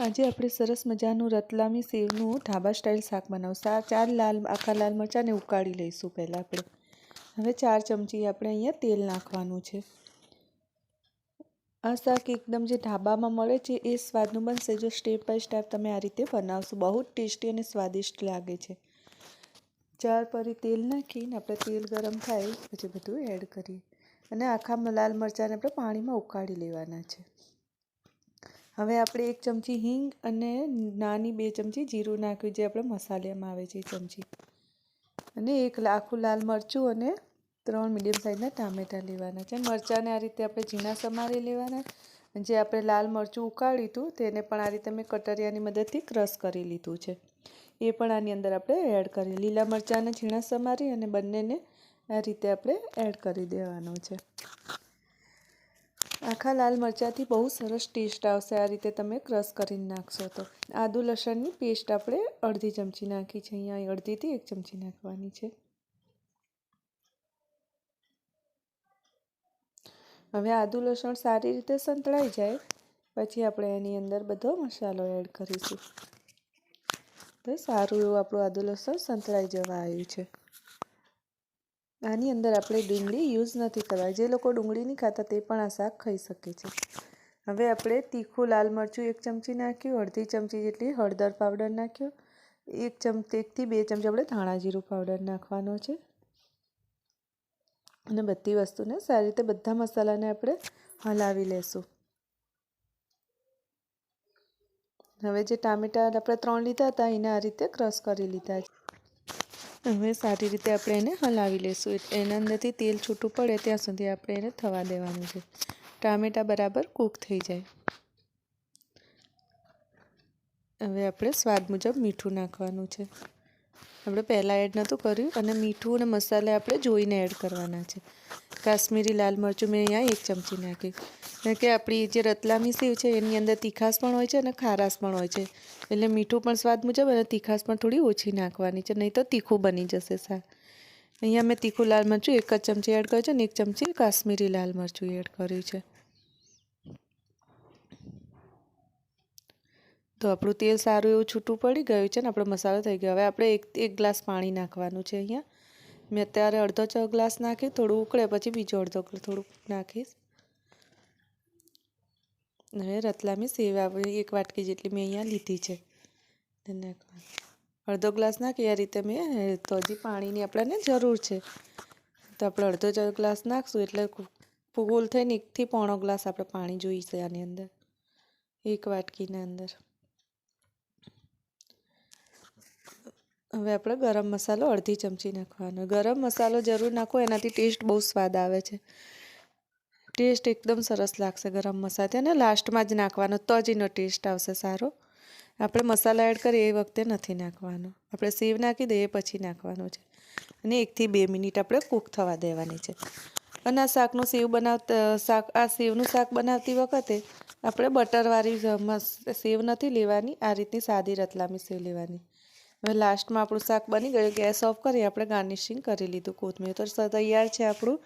આજે આપણે સરસ મજાનું રતલામી સેવનું ઢાબા સ્ટાઇલ શાક બનાવશું। ચાર આખા લાલ મરચાંને ઉકાળી લઈશું પહેલાં આપણે। હવે 4 ચમચી આપણે અહીંયા તેલ નાખવાનું છે। આ શાક એકદમ જે ઢાબામાં મળે છે એ સ્વાદનું બનશે જો સ્ટેપ બાય સ્ટેપ તમે આ રીતે બનાવશો। બહુ જ ટેસ્ટી અને સ્વાદિષ્ટ લાગે છે। 4 પરી તેલ નાખીને આપણે તેલ ગરમ થાય પછી બધું એડ કરીએ અને આખા લાલ મરચાંને આપણે પાણીમાં ઉકાળી લેવાના છે। હવે આપણે 1 ચમચી હિંગ અને નાની 2 ચમચી જીરું નાખ્યું જે આપણે મસાલામાં આવે છે એ ચમચી અને 1 આખું લાલ મરચું અને 3 મીડિયમ સાઇઝના ટામેટાં લેવાના છે। મરચાંને આ રીતે આપણે ઝીણા સમારી લેવાના। જે આપણે લાલ મરચું ઉકાળ્યું હતું તેને પણ આ રીતે મેં કટરિયાની મદદથી ક્રશ કરી લીધું છે એ પણ આની અંદર આપણે એડ કરી લીલા મરચાંને ઝીણા સમારી અને બંનેને આ રીતે આપણે એડ કરી દેવાનું છે। આખા લાલ મરચાંથી બહુ સરસ ટેસ્ટ આવશે આ રીતે તમે ક્રશ કરીને નાખશો તો। આદુ લસણની પેસ્ટ આપણે અડધી ચમચી નાખી છે, અહીંયા અડધીથી 1 ચમચી નાખવાની છે। હવે આદુ લસણ સારી રીતે સંતળાઈ જાય પછી આપણે એની અંદર બધો મસાલો એડ કરીશું। તો સારું એવું આપણું આદુ લસણ સંતળાઈ જવા આવ્યું છે। આની અંદર આપણે ડુંગળી યુઝ નથી કરવા, જે લોકો ડુંગળી નહીં ખાતા તે પણ આ શાક ખાઈ શકે છે। હવે આપણે તીખું લાલ મરચું 1 ચમચી નાખ્યું, અડધી ચમચી જેટલી હળદર પાવડર નાખ્યો, 1 થી 2 ચમચી આપણે ધાણા જીરું પાવડર નાખવાનો છે અને બધી વસ્તુને સારી રીતે બધા મસાલાને આપણે હલાવી લેશું। હવે જે ટામેટાં આપણે 3 લીધા હતા એને આ રીતે ક્રશ કરી લીધા છે। હવે સારી રીતે આપણે એને હલાવી લેશું, એના અંદરથી તેલ છૂટું પડે ત્યાં સુધી આપણે એને થવા દેવાનું છે, ટામેટાં બરાબર કૂક થઈ જાય। હવે આપણે સ્વાદ મુજબ મીઠું નાખવાનું છે, આપણે પહેલાં એડ નહોતું કર્યું અને મીઠું અને મસાલા આપણે જોઈને એડ કરવાના છે। કાશ્મીરી લાલ મરચું મેં અહીંયા 1 ચમચી નાખ્યું, કારણ કે આપણી જે રતલામી સેવ છે એની અંદર તીખાશ પણ હોય છે અને ખારાશ પણ હોય છે, એટલે મીઠું પણ સ્વાદ મુજબ અને તીખાશ પણ થોડી ઓછી નાખવાની છે, નહીં તો તીખું બની જશે શાક। અહીંયા મેં તીખું લાલ મરચું 1 જ ચમચી એડ કર્યું છે અને 1 ચમચી કાશ્મીરી લાલ મરચું એડ કર્યું છે। તો આપણું તેલ સારું એવું છૂટું પડી ગયું છે ને આપણો મસાલો થઈ ગયો। હવે આપણે 1 ગ્લાસ પાણી નાખવાનું છે। અહીંયા મેં અત્યારે અડધો ગ્લાસ નાખ્યું, થોડું ઉકળે પછી બીજો અડધો થોડુંક નાખીશ। હવે રતલામી સેવ આપણે 1 વાટકી જેટલી મેં અહીંયા લીધી છે નાખવાની, અડધો ગ્લાસ નાખી આ રીતે મેં, તો હજી પાણીની આપણને જરૂર છે તો આપણે અડધો ગ્લાસ નાખશું એટલે ફૂલ થઈને 1 થી પોણો ગ્લાસ આપણે પાણી જોઈશે આની અંદર 1 વાટકીના અંદર। હવે આપણે ગરમ મસાલો અડધી ચમચી નાખવાનો, ગરમ મસાલો જરૂર નાખો એનાથી ટેસ્ટ બહુ સ્વાદ આવે છે, ટેસ્ટ એકદમ સરસ લાગશે ગરમ મસાલાથી અને લાસ્ટમાં જ નાખવાનો તો જ એનો ટેસ્ટ આવશે સારો। આપણે મસાલા એડ કરીએ એ વખતે નથી નાખવાનો, આપણે સેવ નાખી દઈએ પછી નાખવાનો છે અને 1 થી 2 મિનિટ આપણે કૂક થવા દેવાની છે। અને આ શાકનું સેવનું શાક બનાવતી વખતે આપણે બટરવાળી સેવ નથી લેવાની, આ રીતની સાદી રતલામી સેવ લેવાની। હવે લાસ્ટમાં આપણું શાક બની ગયું, ગેસ ઓફ કરી આપણે ગાર્નિશિંગ કરી લીધું, કોથમીર તો તૈયાર છે આપણું